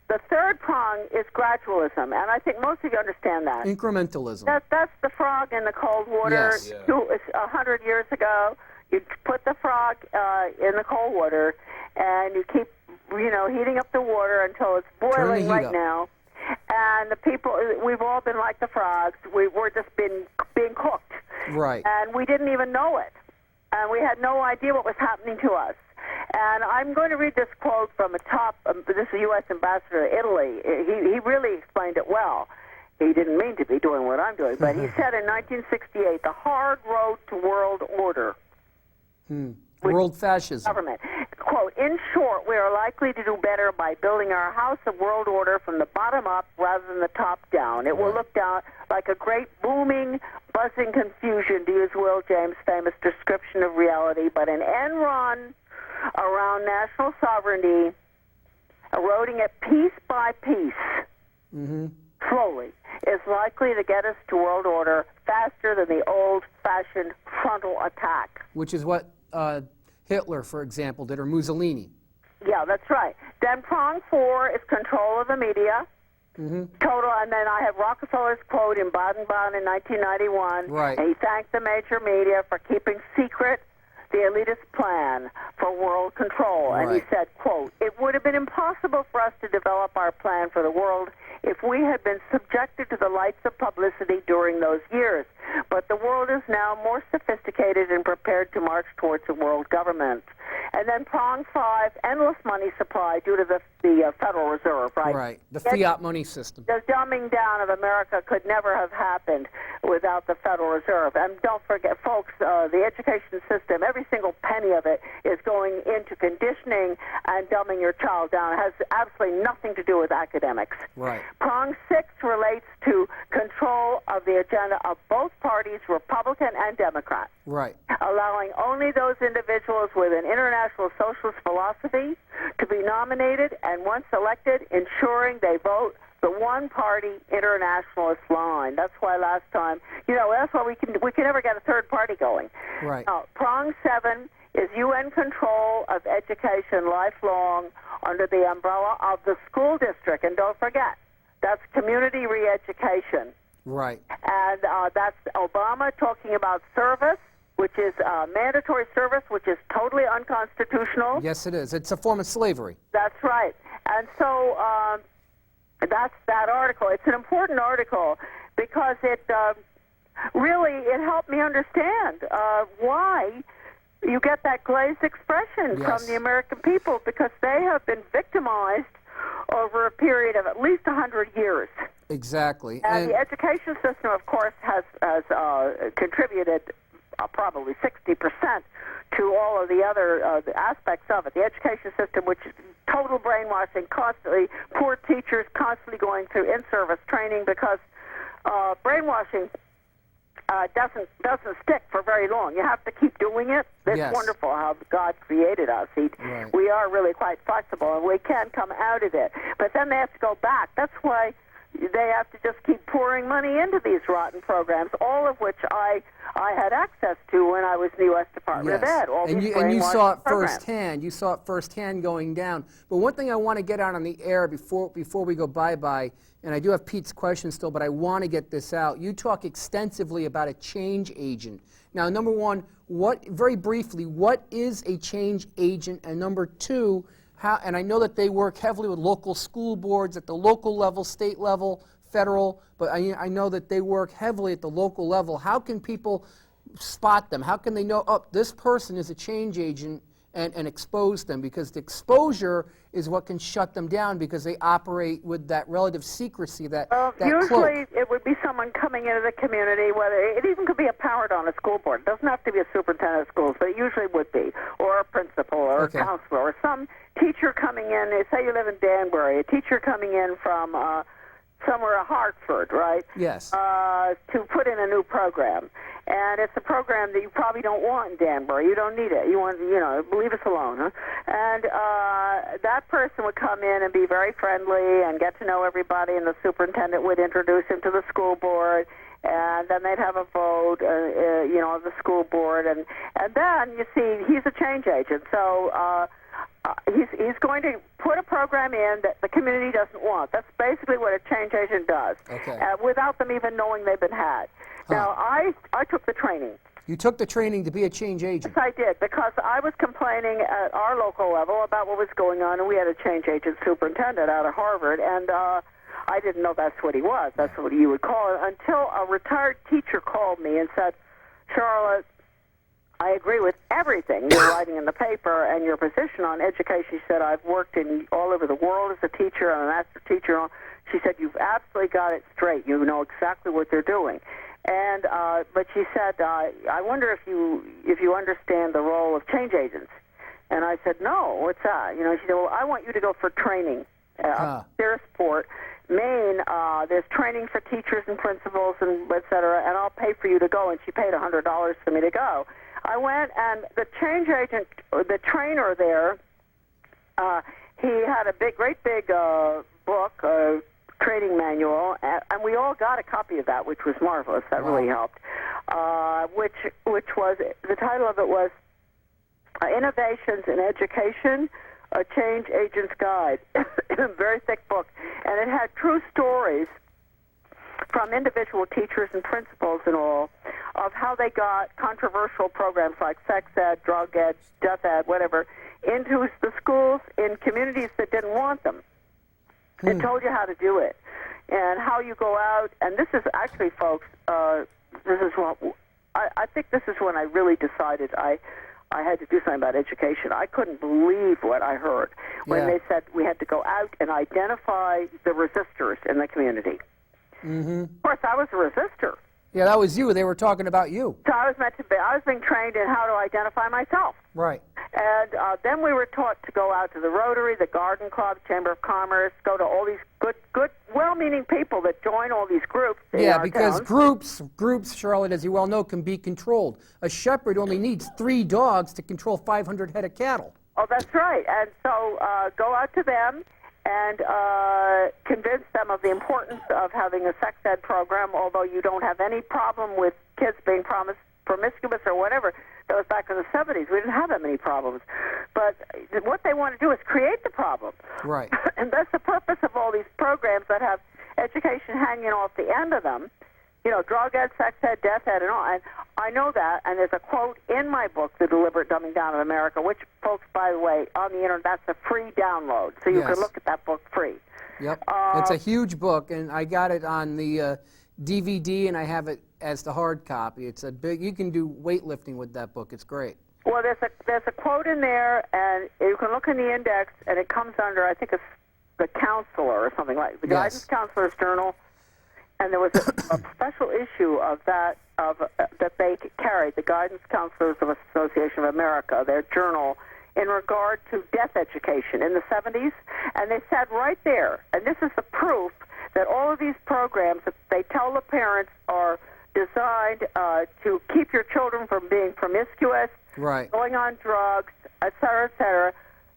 the third prong is gradualism, and I think most of you understand that. Incrementalism. That's the frog in the cold water. Yes. Yeah. 100 years ago, you put the frog in the cold water, and you keep, heating up the water until it's boiling right now. And the people, we've all been like the frogs. We're just being cooked. Right. And we didn't even know it. And we had no idea what was happening to us. And I'm going to read this quote from this is the U.S. ambassador to Italy. He really explained it well. He didn't mean to be doing what I'm doing, but he said in 1968, the hard road to world order. World fascism. Government. Quote, in short, we are likely to do better by building our house of world order from the bottom up rather than the top down. It will look down like a great booming, buzzing confusion, to use Will James' famous description of reality, but an end run around national sovereignty, eroding it piece by piece, slowly, is likely to get us to world order faster than the old-fashioned frontal attack. Which is what Hitler, for example, did, or Mussolini. Yeah, that's right. Then prong 4 is control of the media. Total, and then I have Rockefeller's quote in Baden-Baden in 1991. Right. And he thanked the major media for keeping secret the elitist plan for world control. Right. And he said, quote, it would have been impossible for us to develop our plan for the world if we had been subjected to the lights of publicity during those years. But the world is now more sophisticated and prepared to march towards a world government. And then prong 5, endless money supply due to the Federal Reserve, right? Right. The fiat money system. The dumbing down of America could never have happened without the Federal Reserve. And don't forget, folks, the education system, every single penny of it is going into conditioning and dumbing your child down. It has absolutely nothing to do with academics. Right. Prong 6 relates to control of the agenda of both parties, Republican and Democrat. Right. Allowing only those individuals with an international socialist philosophy to be nominated, and once elected, ensuring they vote the one-party internationalist line. That's why last time, that's why we can never get a third party going. Right. Now, prong 7 is UN control of education lifelong under the umbrella of the school district. And don't forget, that's community re-education. Right. And that's Obama talking about service, which is mandatory service, which is totally unconstitutional. Yes, it is. It's a form of slavery. That's right. And so that's that article. It's an important article because it it helped me understand why you get that glazed expression Yes. from the American people, because they have been victimized over a period of at least 100 years. Exactly. And the education system, of course, has contributed probably 60% to all of the other the aspects of it. The education system, which is total brainwashing, constantly, poor teachers constantly going through in-service training because brainwashing doesn't stick for very long. You have to keep doing it. It's Yes. wonderful how God created us. Right. We are really quite flexible, and we can come out of it. But then they have to go back. That's why they have to just keep pouring money into these rotten programs, all of which I had access to when I was in the U.S. Department of Ed. All and these you saw it brainwashing programs. firsthand. You saw it firsthand going down. But one thing I want to get out on the air before we go bye-bye, and I do have Pete's question still, but I want to get this out. You talk extensively about a change agent. Now, number one, very briefly, what is a change agent? And number two, and I know that they work heavily with local school boards at the local level, state level, federal, but I know that they work heavily at the local level. How can people spot them? How can they know, oh, this person is a change agent, and expose them? Because the exposure is what can shut them down because they operate with that relative secrecy, that usually cloak. it would be someone coming into the community, whether it even could be a parent on a school board. It doesn't have to be a superintendent of schools, but it usually would be, or a principal, or a counselor, or some teacher coming in. Say you live in Danbury, a teacher coming in from somewhere, Hartford, right? Yes. To put in a new program. And it's a program that you probably don't want in Danbury. You don't need it. You want, leave us alone, huh? And that person would come in and be very friendly and get to know everybody, and the superintendent would introduce him to the school board, and then they'd have a vote, of the school board, and then, you see, he's a change agent. So he's going to put a program in that the community doesn't want. That's basically what a change agent does, without them even knowing they've been had. Now, I took the training. You took the training to be a change agent. Yes, I did, because I was complaining at our local level about what was going on, and we had a change agent superintendent out of Harvard, and I didn't know that's what he was. That's what you would call it, until a retired teacher called me and said, Charlotte, I agree with everything you're writing in the paper and your position on education. She said, I've worked all over the world as a teacher and a master teacher. She said, you've absolutely got it straight. You know exactly what they're doing. And but she said, I wonder if you understand the role of change agents. And I said, no, what's that? She said, well, I want you to go for training. Sarahsport, Maine, there's training for teachers and principals and et cetera, and I'll pay for you to go. And she paid $100 for me to go. I went, and the change agent, the trainer there, he had a great big book, training manual, and we all got a copy of that, which was marvelous. That really helped. Which was, the title of it was Innovations in Education, a Change Agent's Guide. A very thick book, and it had true stories from individual teachers and principals and all of how they got controversial programs like sex ed, drug ed, death ed, whatever, into the schools in communities that didn't want them. It told you how to do it and how you go out. And this is actually, folks, this is what I think this is when I really decided I had to do something about education. I couldn't believe what I heard when they said we had to go out and identify the resistors in the community. Of course, I was a resistor. Yeah, that was you. They were talking about you. So I was being trained in how to identify myself. Right. And then we were taught to go out to the Rotary, the Garden Club, Chamber of Commerce, go to all these good, well-meaning people that join all these groups in our because towns. groups, Charlotte, as you well know, can be controlled. A shepherd only needs 3 dogs to control 500 head of cattle. Oh, that's right. And so go out to them and convince them of the importance of having a sex ed program, although you don't have any problem with kids being promiscuous or whatever. That was back in the 70s. We didn't have that many problems. But what they want to do is create the problem. Right. And that's the purpose of all these programs that have education hanging off the end of them. Drug ed, sex ed, death ed, and all. And I know that, and there's a quote in my book, The Deliberate Dumbing Down of America, which, folks, by the way, on the internet, that's a free download. So you can look at that book free. Yep. It's a huge book, and I got it on the DVD, and I have it as the hard copy. It's a big, you can do weightlifting with that book. It's great. Well, there's a quote in there, and you can look in the index, and it comes under, I think it's the Counselor or something like the Yes. Guidance Counselor's Journal, and there was a special issue of that that they carried, the Guidance Counselors of Association of America, their journal, in regard to death education in the 70s, and they said right there, and this is the proof that all of these programs that they tell the parents are designed to keep your children from being promiscuous, Right. going on drugs, et cetera, et cetera.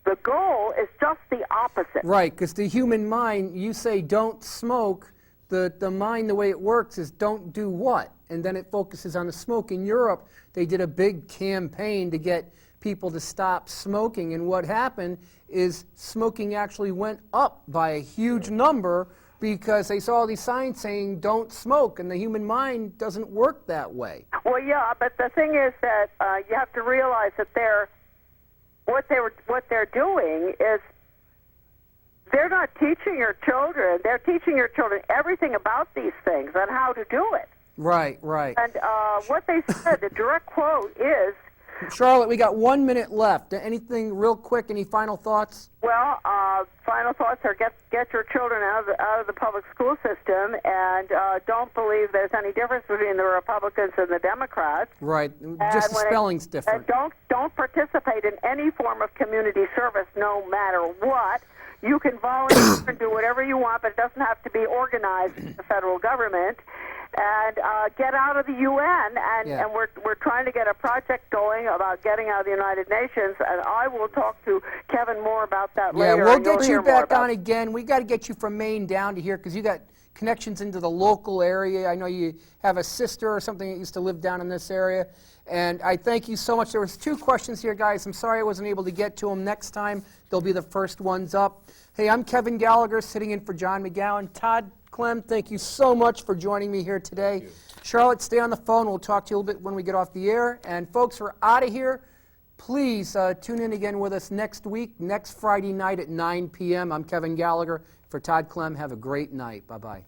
The goal is just the opposite. Right, because the human mind, you say don't smoke, the mind, the way it works is don't do what? And then it focuses on the smoke. In Europe, they did a big campaign to get people to stop smoking, and what happened is smoking actually went up by a huge number because they saw these signs saying don't smoke, and the human mind doesn't work that way. Well, yeah, but the thing is that you have to realize that what they're doing is they're not teaching your children. They're teaching your children everything about these things and how to do it. Right, right. And what they said, the direct quote is, Charlotte, we got 1 minute left. Anything real quick? Any final thoughts? well, final thoughts are get your children out of the public school system, and don't believe there's any difference between the Republicans and the Democrats. Right, just the spelling's different. And don't participate in any form of community service, no matter what. You can volunteer and do whatever you want, but it doesn't have to be organized in the federal government. And get out of the UN, and we're trying to get a project going about getting out of the United Nations, and I will talk to Kevin more about that later. Yeah, we'll and you'll get hear you more back about on it. again. We got to get you from Maine down to here because you got connections into the local area. I know you have a sister or something that used to live down in this area. And I thank you so much. There was 2 questions here, guys. I'm sorry I wasn't able to get to them. Next time, they'll be the first ones up. Hey, I'm Kevin Gallagher, sitting in for John McGowan. Todd Clem, thank you so much for joining me here today. Charlotte, stay on the phone. We'll talk to you a little bit when we get off the air. And folks, we're out of here. Please tune in again with us next week, next Friday night at 9 p.m. I'm Kevin Gallagher. For Todd Clem, have a great night. Bye-bye.